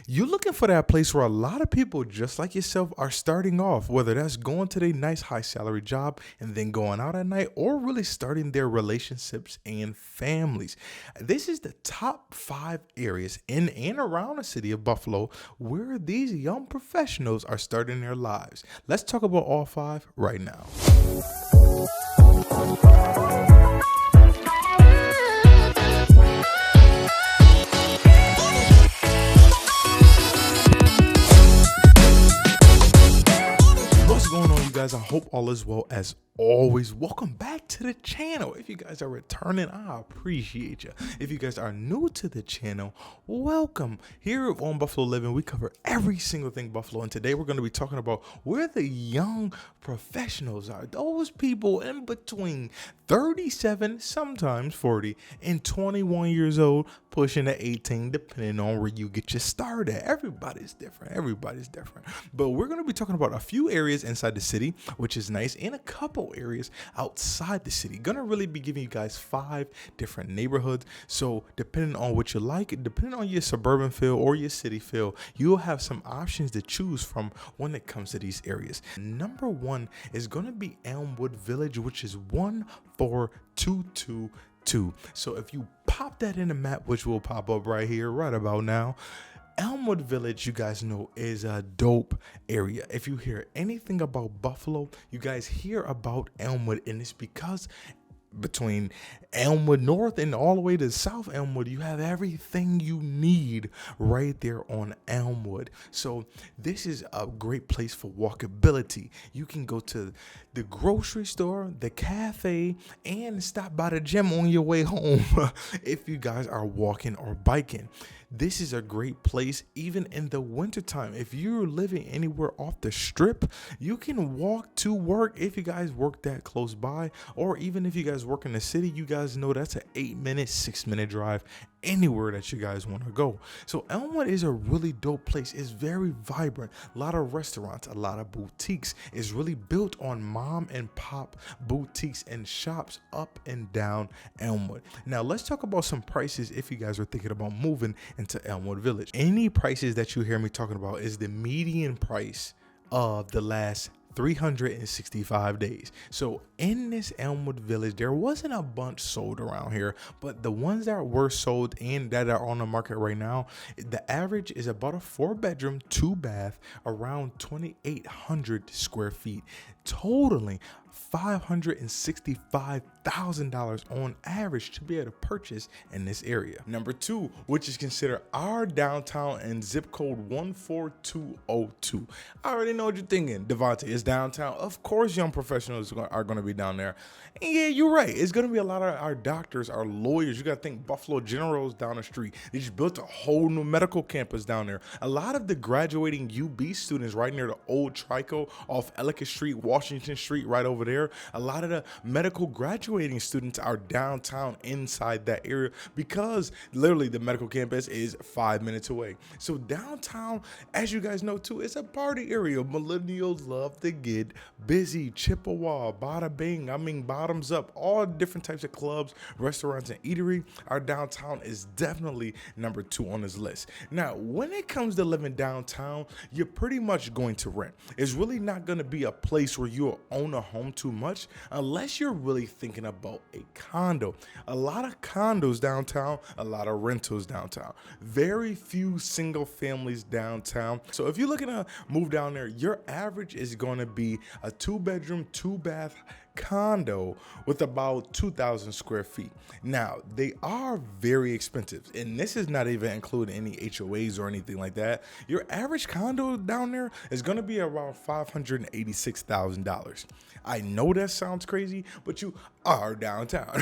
You're looking for that place where a lot of people just like yourself are starting off, whether that's going to their nice high salary job and then going out at night or really starting their relationships and families. This is the top 5 areas in and around the city of Buffalo where these young professionals are starting their lives. Let's talk about all 5 right now. What's going on, you guys? I hope all is well as always. Welcome back to the channel. If you guys are returning, I appreciate you. If you guys are new to the channel, welcome. Here on Buffalo Living, we cover every single thing Buffalo, and today we're going to be talking about where the young professionals are. Those people in between 37, sometimes 40, and 21 years old, pushing to 18, depending on where you get your start at. Everybody's different. But we're going to be talking about a few areas inside the city, which is nice, and a couple areas outside the city. Gonna really be giving you guys 5 different neighborhoods. So depending on what you like, depending on your suburban feel or your city feel, you'll have some options to choose from when it comes to these areas. Number 1 is gonna be Elmwood Village, which is 14222. So if you pop that in the map, which will pop up right here, right about now, Elmwood Village, you guys know, is a dope area. If you hear anything about Buffalo, you guys hear about Elmwood, and it's because between Elmwood North and all the way to South Elmwood, you have everything you need right there on Elmwood. So this is a great place for walkability. You can go to the grocery store, the cafe, and stop by the gym on your way home if you guys are walking or biking. This is a great place even in the wintertime. If you're living anywhere off the strip, you can walk to work if you guys work that close by, or even if you guys work in the city, you guys know that's an 8-minute, 6-minute drive anywhere that you guys want to go. So Elmwood is a really dope place. It's very vibrant. A lot of restaurants, a lot of boutiques. It's really built on mom and pop boutiques and shops up and down Elmwood. Now let's talk about some prices if you guys are thinking about moving into Elmwood Village. Any prices that you hear me talking about is the median price of the last 365 days. So in this Elmwood Village, there wasn't a bunch sold around here, but the ones that were sold and that are on the market right now, the average is about a 4-bedroom, 2-bath, around 2,800 square feet, totaling $565,000 on average to be able to purchase in this area. Number 2, which is considered our downtown and zip code 14202. I already know what you're thinking, Devonte. It's downtown. Of course, young professionals are going to be down there. And yeah, you're right. It's going to be a lot of our doctors, our lawyers. You got to think Buffalo General's down the street. They just built a whole new medical campus down there. A lot of the graduating UB students right near the old Trico off Ellicott Street, Washington Street, right over there. A lot of the medical graduating students are downtown inside that area because literally the medical campus is 5 minutes away. So downtown, as you guys know too, it's a party area. Millennials love to get busy. Chippewa, bada bing, bottoms up, all different types of clubs, restaurants, and eatery. Our downtown is definitely number 2 on this list. Now, when it comes to living downtown, you're pretty much going to rent. It's really not going to be a place where you'll own a home too much unless you're really thinking about a condo. A lot of condos downtown, a lot of rentals downtown. Very few single families downtown. So if you're looking to move down there, your average is going to be a 2-bedroom, 2-bath condo with about 2,000 square feet. Now, they are very expensive, and this is not even including any HOAs or anything like that. Your average condo down there is going to be around $586,000. I know that sounds crazy, but you are downtown.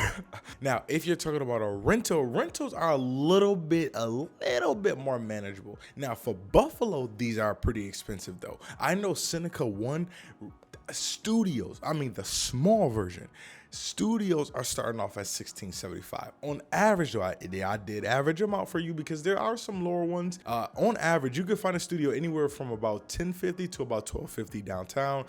Now, if you're talking about a rental, rentals are a little bit more manageable. Now, for Buffalo, these are pretty expensive though. I know Seneca One Studios, the small version, Studios are starting off at $1,675 on average. Though I did average them out for you because there are some lower ones. On average, you can find a studio anywhere from about $1,050 to about $1,250 downtown.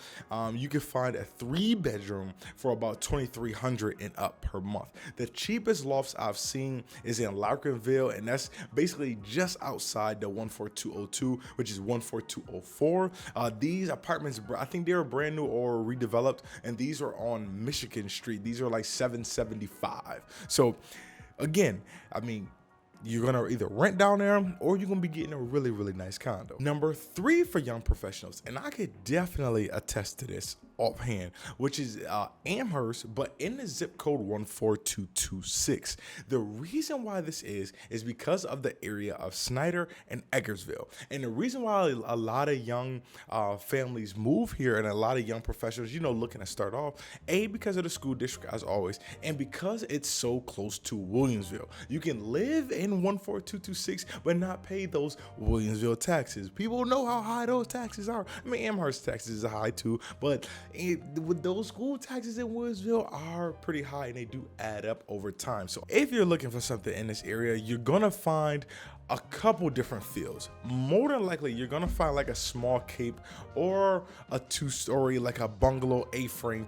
You can find a 3-bedroom for about $2,300 and up per month. The cheapest lofts I've seen is in Williamsville, and that's basically just outside the 14202, which is 14204. These apartments, I think they're brand new or redeveloped, and these are on Michigan Street. These are like $775. So again, I mean, you're gonna either rent down there or you're gonna be getting a really, really nice condo. Number 3 for young professionals, and I could definitely attest to this offhand, which is Amherst, but in the zip code 14226. The reason why this is because of the area of Snyder and Eggersville. And the reason why a lot of young families move here and a lot of young professionals, looking to start off, because of the school district as always, and because it's so close to Williamsville. You can live in 14226 but not pay those Williamsville taxes. People know how high those taxes are. I mean, Amherst taxes are high too, but with those school taxes in Williamsville are pretty high, and they do add up over time. So if you're looking for something in this area, you're gonna find a couple different fields. More than likely, you're gonna find like a small cape or a 2-story, like a bungalow A-frame.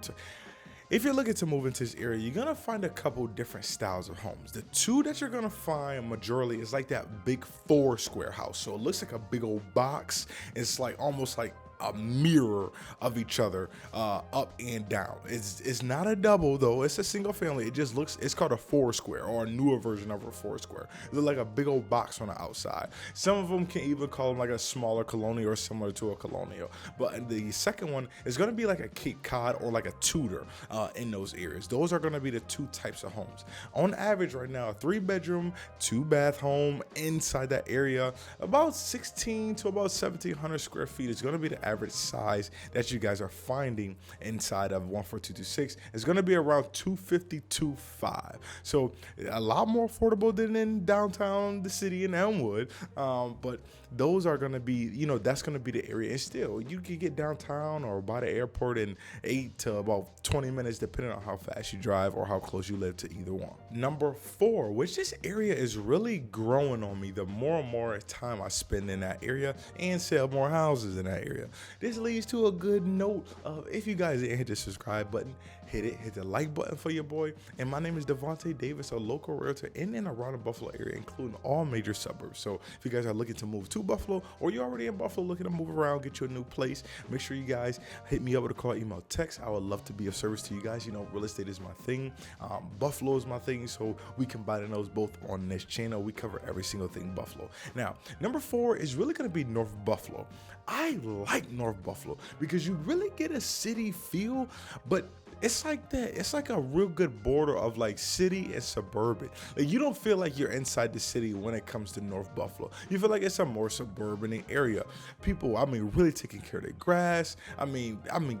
If you're looking to move into this area, you're gonna find a couple different styles of homes. The 2 that you're gonna find majorly is like that big 4-square house. So it looks like a big old box. It's like almost like a mirror of each other, up and down. It's not a double though, it's a single family. It just looks, it's called a 4-square, or a newer version of a 4-square. It looks like a big old box on the outside. Some of them can even call them like a smaller colonial or similar to a colonial. But the second one is gonna be like a Cape Cod or like a Tudor in those areas. Those are gonna be the 2 types of homes. On average right now, a 3-bedroom, 2-bath home inside that area, about 16 to about 1,700 square feet is gonna be the average size that you guys are finding inside of 14226. Is going to be around 250-250. So a lot more affordable than in downtown the city in Elmwood, but those are going to be, that's going to be the area. And still, you can get downtown or by the airport in 8 to about 20 minutes, depending on how fast you drive or how close you live to either one. Number 4, which this area is really growing on me the more and more time I spend in that area and sell more houses in that area. This leads to a good note of, if you guys didn't hit the subscribe button, hit the like button for your boy. And my name is Devonte Davis, a local realtor in and around the Buffalo area, including all major suburbs. So if you guys are looking to move to Buffalo, or you're already in Buffalo looking to move around, get you a new place, make sure you guys hit me up with a call, email, text. I would love to be of service to you guys. Real estate is my thing. Buffalo is my thing. So we combine those both on this channel. We cover every single thing Buffalo. Now, number 4 is really going to be North Buffalo. I like North Buffalo because you really get a city feel, but it's like that. It's like a real good border of like city and suburban. Like, you don't feel like you're inside the city when it comes to North Buffalo. You feel like it's a more suburban area. People, really taking care of their grass.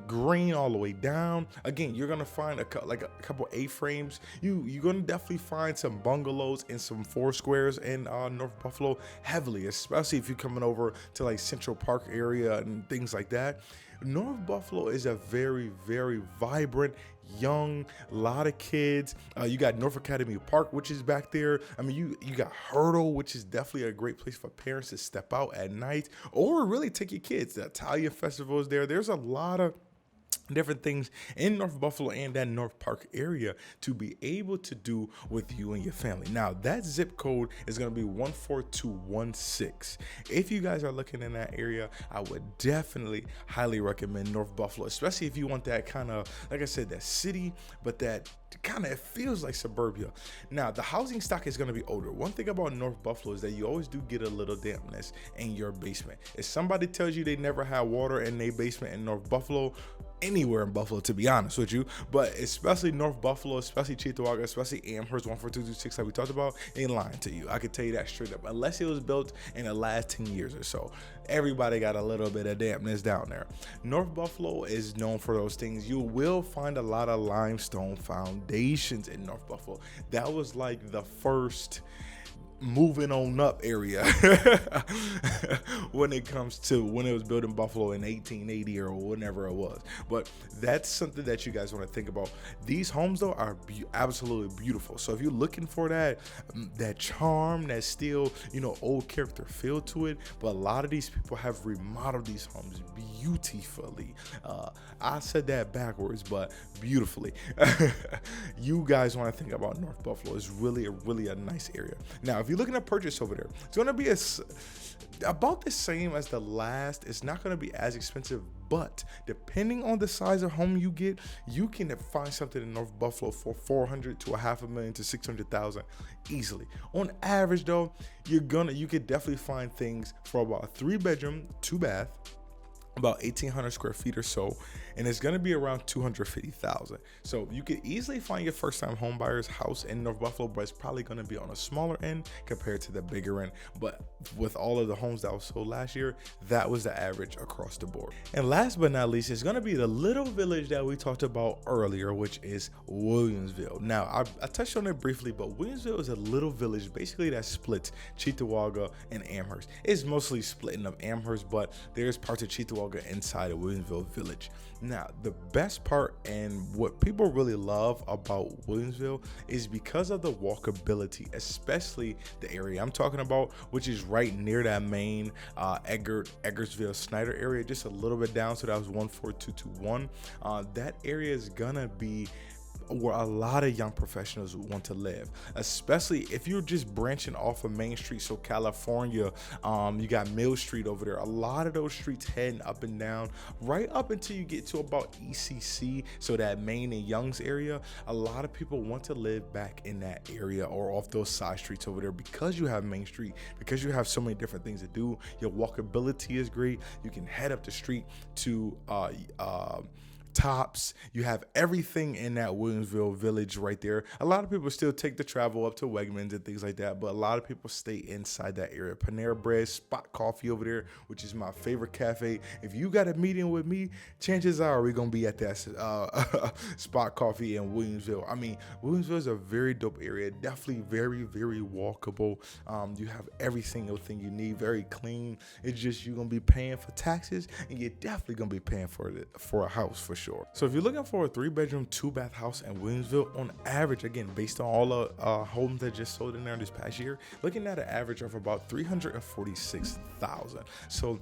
Green all the way down. Again, you're gonna find a couple A-frames. You're gonna definitely find some bungalows and some 4-squares in North Buffalo heavily, especially if you're coming over to like Central Park area and things like that. North Buffalo is a very, very vibrant, young, lot of kids. You got North Academy Park, which is back there. You got Hurdle, which is definitely a great place for parents to step out at night or really take your kids. The Italian festival is there. There's a lot of different things in North Buffalo and that North Park area to be able to do with you and your family. Now, that zip code is going to be 14216. If you guys are looking in that area, I would definitely highly recommend North Buffalo, especially if you want that kind of, like I said, that city, but that kind of, it feels like suburbia. Now, the housing stock is going to be older. One thing about North Buffalo is that you always do get a little dampness in your basement. If somebody tells you they never had water in their basement in North Buffalo, anywhere in Buffalo, to be honest with you, but especially North Buffalo, especially Cheektowaga, especially Amherst 14226 like we talked about, ain't lying to you. I could tell you that straight up. Unless it was built in the last 10 years or so, everybody got a little bit of dampness down there. North Buffalo is known for those things. You will find a lot of limestone foundations in North Buffalo. That was like the first moving on up area when it comes to when it was built in Buffalo in 1880 or whenever it was. But that's something that you guys want to think about. These homes though are absolutely beautiful. So if you're looking for that charm, that still, old character feel to it, but a lot of these people have remodeled these homes beautifully. I said that backwards, but beautifully. You guys want to think about North Buffalo. It's really a nice area. Now, if you're looking to purchase over there, it's going to be about the same as the last. It's not going to be as expensive, but depending on the size of home you get, you can find something in North Buffalo for $400,000 to $500,000 to $600,000 easily. On average, though, you could definitely find things for about a 3-bedroom, 2-bath, about 1,800 square feet or so, and it's going to be around $250,000. So you could easily find your first-time home buyer's house in North Buffalo, but it's probably going to be on a smaller end compared to the bigger end. But with all of the homes that was sold last year, that was the average across the board. And last but not least, it's going to be the little village that we talked about earlier, which is Williamsville. Now, I touched on it briefly, but Williamsville is a little village basically that splits Cheektowaga and Amherst. It's mostly splitting of Amherst, but there's parts of Cheektowaga inside of Williamsville Village. Now, the best part and what people really love about Williamsville is because of the walkability, especially the area I'm talking about, which is right near that main Edgardsville Snyder area, just a little bit down. So that was 14221. That area is gonna be where a lot of young professionals want to live, especially if you're just branching off of Main Street. So California, you got Mill Street over there. A lot of those streets heading up and down, right up until you get to about ECC, so that Main and Youngs area. A lot of people want to live back in that area or off those side streets over there because you have Main Street, because you have so many different things to do. Your walkability is great. You can head up the street to Tops. You have everything in that Williamsville Village right there. A lot of people still take the travel up to Wegmans and things like that, but a lot of people stay inside that area. Panera Bread, Spot Coffee over there, which is my favorite cafe. If you got a meeting with me, chances are we're gonna be at that Spot Coffee in Williamsville. I mean, Williamsville is a very dope area, definitely very walkable. You have every single thing you need, very clean. It's just you're gonna be paying for taxes, and you're definitely gonna be paying for a house for sure. So if you're looking for a 3-bedroom, 2-bath house in Williamsville, on average, again, based on all the homes that just sold in there this past year, looking at an average of about $346,000. So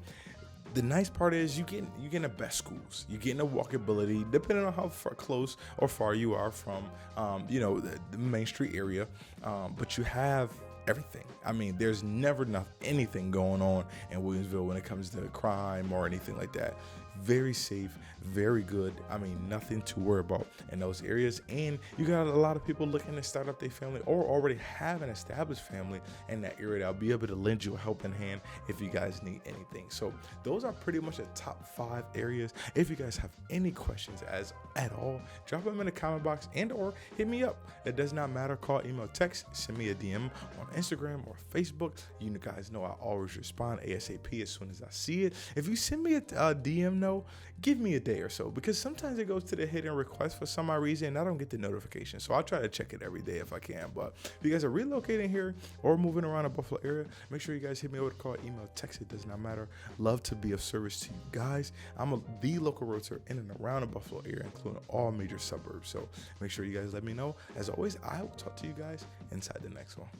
the nice part is you getting the best schools, you getting the walkability, depending on how close or far you are from, the Main Street area, but you have everything. I mean, there's never anything going on in Williamsville when it comes to crime or anything like that. Very safe, very good. I mean, nothing to worry about in those areas. And you got a lot of people looking to start up their family or already have an established family in that area that'll be able to lend you a helping hand if you guys need anything. So those are pretty much the top 5 areas. If you guys have any questions at all, drop them in the comment box and or hit me up. It does not matter. Call, email, text, send me a DM on Instagram or Facebook. You guys know I always respond ASAP as soon as I see it. If you send me a DM, give me a day or so, because sometimes it goes to the hidden request for some odd reason and I don't get the notification. So I'll try to check it every day if I can. But if you guys are relocating here or moving around the Buffalo area, make sure you guys hit me with a call, email, text. It does not matter. Love to be of service to you guys. I'm the local realtor in and around the Buffalo area, including all major suburbs. So make sure you guys let me know. As always, I will talk to you guys inside the next one.